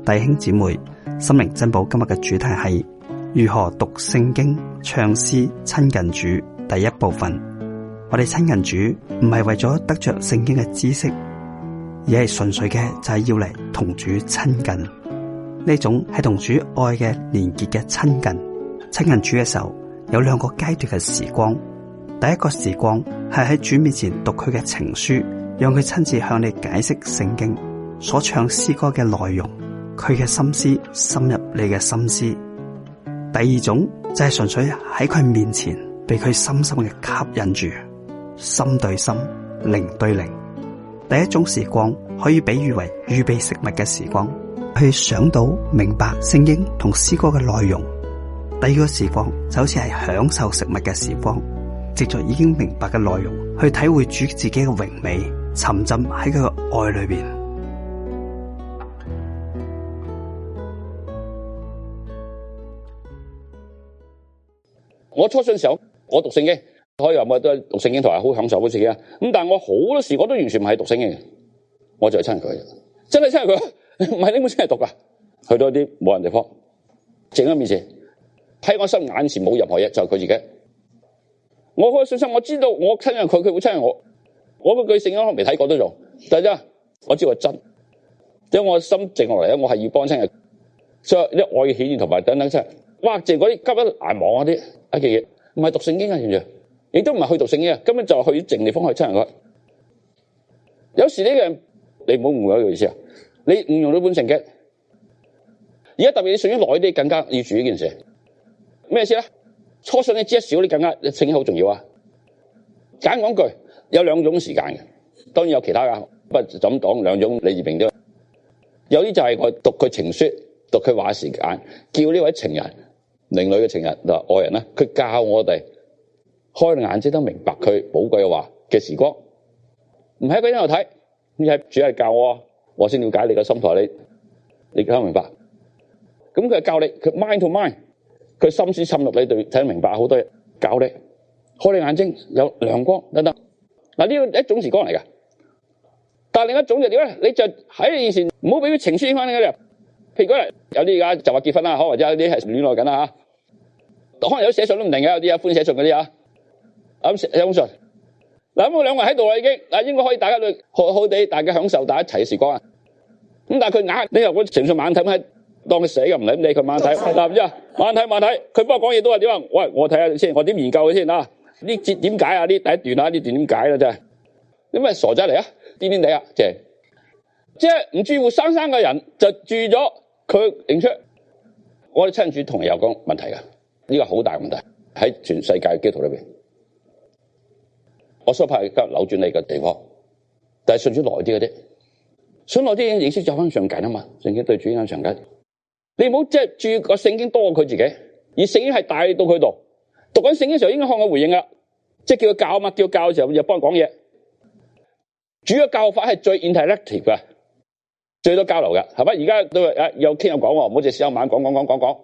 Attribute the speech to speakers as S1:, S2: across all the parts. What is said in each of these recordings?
S1: 弟兄姊妹，心靈珍寶今日嘅主題係如何讀聖經、唱詩親近主。第一部分，我哋親近主唔係為咗得着聖經嘅知識，而係純粹嘅就係要嚟同主親近。呢種係同主愛嘅連結嘅親近。親近主嘅時候有兩個階段嘅時光。第一個時光係喺主面前讀佢嘅情書，讓佢親自向你解釋聖經所唱詩歌嘅內容，佢嘅心思深入你嘅心思。第二種就係純粹喺佢面前被佢深深嘅吸引住，心對心，靈對靈。第一種時光可以比喻為預備食物嘅時光，去想到明白聖經同詩歌嘅內容。第二個時光就好似係享受食物嘅時光，藉着已經明白嘅內容去體會主自己嘅榮美，沉浸喺佢嘅愛裏邊。
S2: 我初信時候，我讀聖經，可以話我都讀聖經同埋好享受嗰時嘅。咁但係我好多時我都完全唔係讀聖經嘅，我就係親近佢，真係親近佢，唔係呢本書係讀噶。去到啲冇人地方，靜喺面前，喺我心眼前冇任何嘢，就係佢自己。我嗰個信心，我知道我親近佢，佢會親近我。我嗰句聖經我未睇過都做，但係我知道真，因為我心靜落嚟咧，我係要幫親人，所以啲愛嘅顯現同埋等等真係，哇！淨嗰啲急得難忘嗰啲嘅嘢，唔係讀聖經啊，完全，亦都唔係去讀聖經啊，根本就係去靜地方去親近佢。有時呢個人你唔好誤會一個意思啊，你誤用到本聖經，而家特別你信咗耐啲，更加要注意呢件事。咩意思咧？初信你知得少，你更加聖經好重要啊！簡講句，有兩種時間嘅，當然有其他噶，不過就咁講兩種，你易明啲。有啲就係我讀佢情書、讀佢話時間，叫呢位情人、靈女嘅情人嗱愛人咧，佢教我哋開眼睛都明白佢寶貴嘅話嘅時光，唔係一個人喺度睇，而係主係教我先了解你嘅心態，你聽明白。咁佢係教你，佢 mind to mind。佢心思深入你對睇得明白好多嘢，教你開你眼睛有亮光等等。嗱，呢個一種時光嚟噶，但係另一種就點咧？你就喺你以前唔好俾啲情書影響你嘅。譬如嗰日有啲而家就話結婚啦，可能或者有啲係戀愛緊啦吓，可能有寫信都唔定嘅，有啲歡寫信嗰啲啊，咁寫封信。嗱，咁我兩個人喺度啦已經，嗱應該可以大家去好好地大家享受大家一齊嘅時光啊。咁但係佢硬，你又個情緒猛睇喺。當佢死嘅唔理佢猛睇，嗱唔知啊，猛睇，佢幫我講嘢都話點啊？喂，我睇下先，我點研究佢先啊？呢節點解啊？呢第一段啊？呢段點解啦？真係，你咪傻仔嚟啊？癲地啊？即係唔注意活生生嘅人就注意咗佢認出，我哋親主同有講問題噶，呢個好大問題喺全世界嘅基督徒裏邊。我所怕係扭轉你嘅地方，但係信主耐啲嗰啲，信耐啲認識就翻上緊啊嘛，聖經對主影響上緊。你唔好即係注意個聖經多過佢自己，而聖經係帶到佢度。讀緊聖經嘅時候應該看佢回應噶，即係叫佢教啊嘛，叫佢教嘅時候就幫佢講嘢。主要教法係最 interactive 嘅，最多交流嘅，係咪？而家都有傾有講，唔好淨係試下晚講。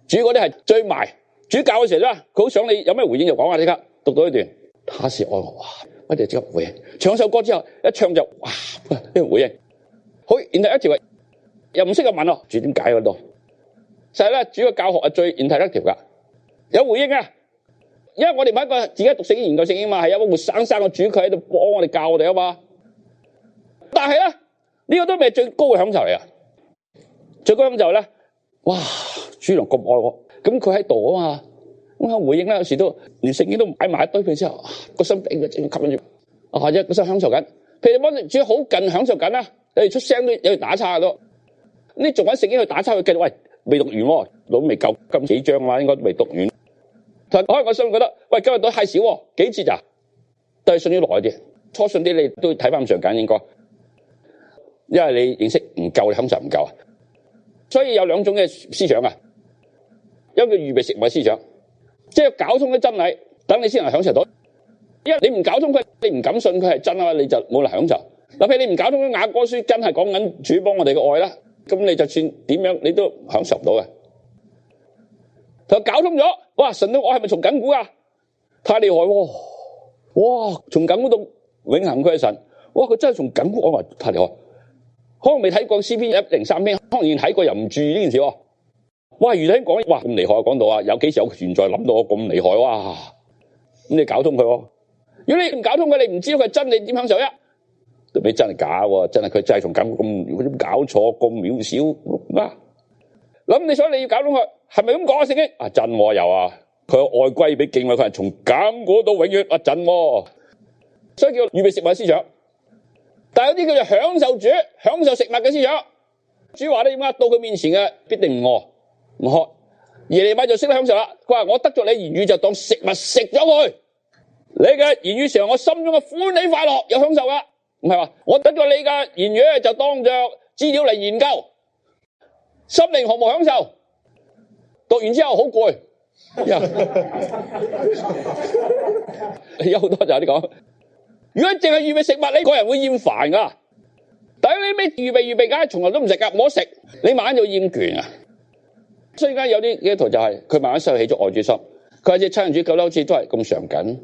S2: 主嗰啲係最埋，主教嘅時候咧，佢好想你有咩回應就講啊！即刻讀到呢段，他是愛我，哇！我哋即刻回應。唱首歌之後一唱就哇呢個回應，好 interactive。又唔識個問咯，主點解嗰度？實係咧，主要教學係最 interactive 噶，有回應啊！因為我哋唔係一個自己讀聖經研究聖經嘛，係有個活生生嘅主，佢喺度幫我哋教我哋啊嘛。但係咧，呢個都未係最高嘅享受嚟啊！最高享受咧，哇！主良咁愛我，咁佢喺度啊嘛，咁有回應咧，有時都連聖經都擺埋一堆佢之後，個心俾佢正吸引住，或者個心享受緊。譬如你幫主好近享受緊啦，有時出聲都有時打岔都。你仲揾聖經去打叉去繼續，喂，未讀完喎，都未夠咁幾章嘛，應該都未讀完。可能我心覺得，喂，今日都太少喎，幾節咋？都係信咗耐啲，初信啲你都睇翻咁上緊應該，因為你認識唔夠，你享受唔夠啊。所以有兩種嘅思想啊，一個叫預備食物嘅思想，即係搞通啲真理，等你先能享受到。因為你唔搞通佢，你唔敢信佢係真啊，你就冇能享受。嗱，譬如你唔搞通雅歌書，真係講緊主幫我哋嘅愛啦。咁你就算點樣，你都享受唔到嘅。佢搞通咗，哇！神都我係咪從緊股啊？太厲害喎！哇！從緊股到永恆佢係神，哇！佢真係從緊股，我話太厲害。可能未睇過詩篇103篇，可能已經睇過又唔注意呢件事喎。哇！如聽講，哇咁厲害，講到啊，有幾時有存在諗到我咁厲害哇？咁你搞通佢喎。如果你唔搞通佢，你唔知道佢係真，你點享受呀？都俾真係假喎，真係佢真係同咁咁搞錯咁渺小啊！咁你想你要搞通佢，係咪咁講啊？聖經啊真喎又啊，佢愛歸俾敬畏佢係從亙古到永遠啊真喎，所以叫預備食物嘅思想。但係有啲叫做享受主、享受食物嘅思想。主話咧點解到佢面前嘅必定唔餓唔渴，耶利米就識得享受啦。佢話我得咗你言語就當食物食咗佢，你嘅言語時候我心中嘅歡喜快樂有享受噶，唔係話我得咗你嘅言語就當着資料嚟研究，心靈毫無享受，讀完之後好攰。有好多就係啲講，如果淨係預備食物，你個人會厭煩噶。但係你咩預備梗係從來都唔食噶，唔好食，你慢慢就厭倦啊。所以而家有啲基督徒就係佢慢慢失去咗愛主心，佢隻親人主救得好似都係咁常緊，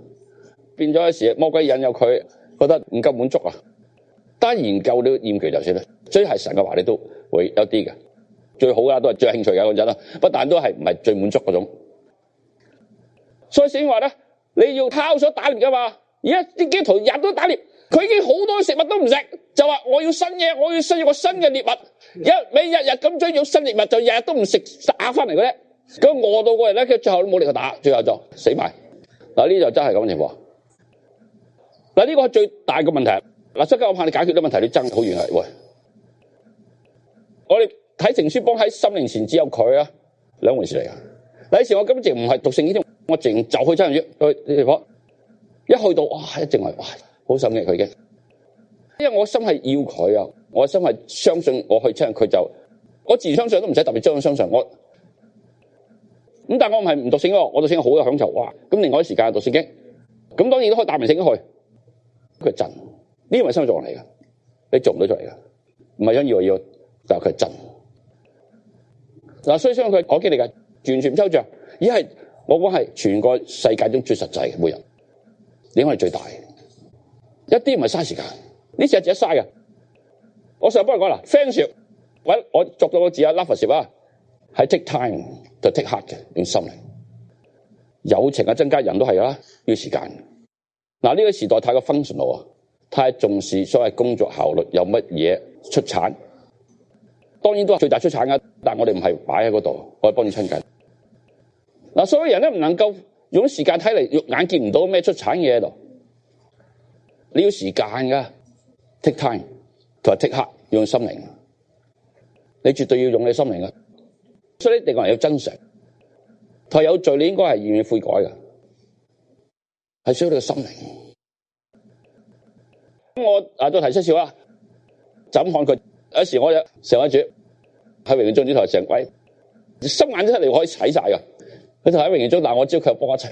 S2: 變咗有時魔鬼引誘佢，覺得唔夠滿足啊。單研究都厭倦就算啦，所以係神嘅話你都會有啲嘅，最好啦都係最興趣嘅嗰陣啦，不但都係唔係最滿足嗰種。所以聖經話咧，你要拋所打獵噶嘛。而家啲基督徒日都打獵，佢已經好多食物都唔食，就話我要新嘢，我要需要個新嘅獵物，日日咁追咗新獵物，就日日都唔食打翻嚟嘅啫。咁餓到個人咧，佢最後都冇力去打，最後就死埋。嗱呢就真係咁嘅情況。嗱呢個係最大嘅問題。嗱，所以我怕你解決啲問題，你爭好遠係喂。我哋睇成書幫喺心靈前只有佢啊，兩回事嚟噶。嗱，有時我根本淨唔係讀聖經，我淨就去親人院去呢地方。一去到哇，一淨係哇，好心嘅佢嘅，因為我心係要佢啊，我心係相信我去親佢就，我自然相信都唔使特別將佢相信我。咁但係我唔係唔讀聖經，我讀聖經好有享受哇！咁另外啲時間讀聖經，咁當然都可以帶埋聖經去。佢係真，呢個係生活作用嚟嘅，你做唔到出嚟嘅，唔係想要，但係佢係真。嗱，所以相信佢我經歷嘅完全唔抽象，而係我講係全個世界中最實際嘅每人。你應該係最大嘅，一啲唔係嘥時間，呢次係值得嘥嘅。我上日幫你講啦 ，friendship， 我作咗個字啊 ，loveship 啊，係 take time to take heart 嘅，用心嚟。友情嘅增加，人都係啦，要時間。嗱，呢個時代太過 functional 啊，太重視所謂工作效率，有乜嘢出產，當然都係最大出產嘅，但係我哋唔係擺喺嗰度，我係幫你親近。嗱，所有人咧唔能夠。用時間睇嚟，肉眼見唔到咩出產嘢喺度。你要時間噶 ，take time 同埋 take heart，要用心靈。你絕對要用你心靈噶。所以你哋個人要真誠，同埋有罪，你應該係願意悔改噶，係需要你嘅心靈。咁我再提出少啦，就咁看佢。有時我成位主喺榮耀中主台成位，心眼真係你可以睇晒噶。佢就喺榮耀中，但係我知道佢幫我一齊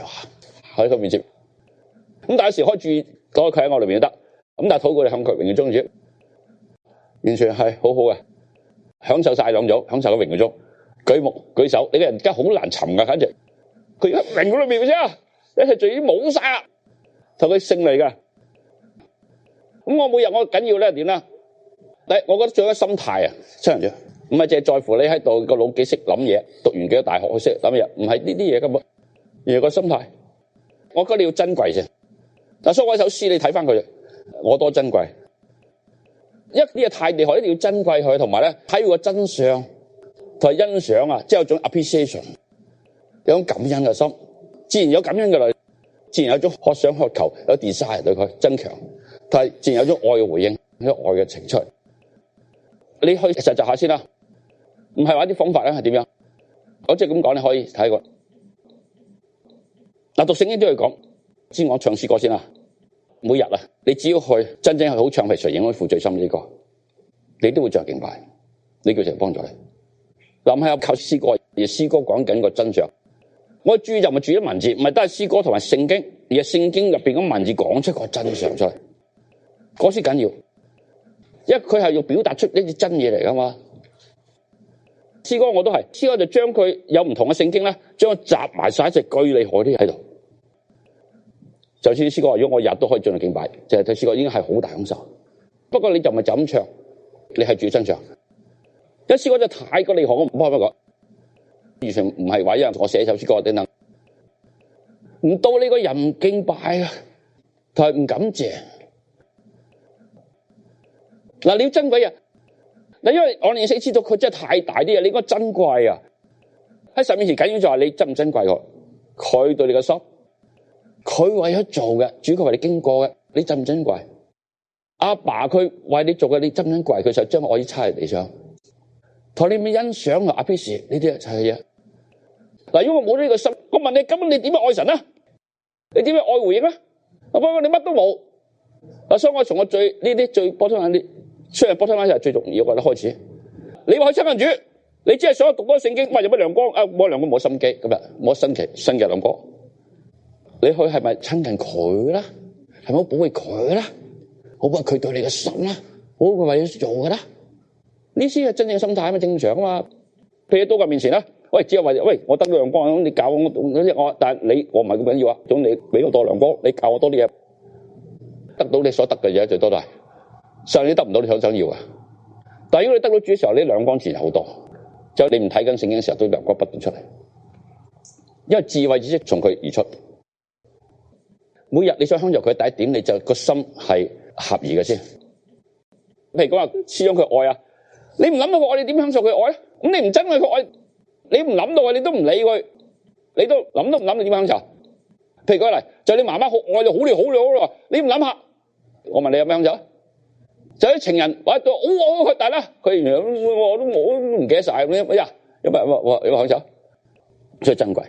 S2: 喺佢面前。咁但係有時開注意，當佢喺我裏面都得。咁但係禱告你向佢榮耀中主，完全係好好嘅，享受晒兩種，享受個榮耀中，舉目舉手，你個人而家好難尋噶，簡直。佢而家榮耀裏面嘅啫，一切罪已經冇晒啦，同佢勝利噶。咁我每日我緊要咧點啦？我覺得最緊要心態啊，親人主。唔係淨係在乎你喺度個腦幾識諗嘢，讀完幾多大學去識諗嘢，唔係呢啲嘢根本，而係個心態。我覺得你要珍貴先。嗱，所以我一首詩你睇翻佢，我多珍貴。一啲嘢太厲害，一定要珍貴佢，同埋咧睇佢個真相同埋欣賞啊，即係有種 appreciation， 有種感恩嘅心，自然有感恩嘅來，自然有種渴想渴求，有 desire 對佢增強，但係自然有種愛嘅回應，有愛嘅情出。你去實習下先啦。唔係話啲方法咧係點樣？我即係咁講，你可以睇過。嗱，讀聖經都要講，先我唱詩歌先啦。每日啊，你只要去真正係好唱，譬如誰應該負最深呢個，你都會着敬拜，呢句就幫助你。嗱，唔係靠詩歌，而詩歌講緊個真相。我注意就唔係注意文字，唔係都係詩歌同埋聖經，而係聖經入邊嘅文字講出個真相出嚟，嗰先緊要。因為佢係要表達出呢啲真嘢嚟噶嘛。詩歌我都係，詩歌就將佢有唔同嘅聖經咧，將佢集埋晒一隻巨厲害啲喺度。就似詩歌話，如果我日都可以進入敬拜，就係睇詩歌已經係好大享受。不過你就唔係就咁唱，你喺主身上。有詩歌真係太過厲害，我唔可以講，完全唔係話因為我寫首詩歌等等，唔到你個人唔敬拜啊，佢係唔感謝。嗱，你要珍貴啊！嗱，因為我哋先知道佢真係太大啲啊，你應該珍貴啊！喺神面前緊要就係你珍唔珍貴佢，佢對你嘅心，佢為咗做嘅，主佢為你經過嘅，你珍唔珍貴？阿爸佢為你做嘅，你珍唔珍貴？佢就將愛意差喺地上，同你咪欣賞啊！阿 P 士呢啲就係嘢。嗱，因為冇呢個心，我問你，咁你點樣愛神啊？你點樣愛回應啊？不過你乜都冇。嗱，所以我從我最呢啲最波通眼啲，雖然波通眼就係最重要嘅開始。你話去親近主，你只係想讀多聖經，有乜亮光？冇亮光冇心機，咁啊冇新嘅亮光。你去係咪親近佢啦？係咪好保衛佢啦？好保佢對你嘅心啦？好佢為咗做嘅啦？呢啲係真正嘅心態嘛，正常啊嘛。譬如到佢面前啦，喂，只係話喂，我得亮光，你教我，但係我唔係咁緊要啊。總你俾我多亮光，你教我多啲嘢，得到你所得嘅嘢最多都係，上你得唔到你想要啊。但係如果你得到主嘅時候，你亮光自然好多。就你唔睇緊聖經嘅時候，都亮光不斷出嚟，因為智慧知識從佢而出。每日你想享受佢，第一點你就個心係合宜嘅先。譬如講話施養佢愛啊，你唔諗到佢愛，你點享受佢愛啊？咁你唔真愛佢愛，你唔諗到啊，你都唔理佢，你都諗都唔諗，你點享受？譬如講嚟，就你媽媽好愛你，好你好你好咯，你唔諗下，我問你有咩享受？就啲情人或者好佢，但係咧佢原來我都唔記得晒咁樣，有乜享受？最珍貴。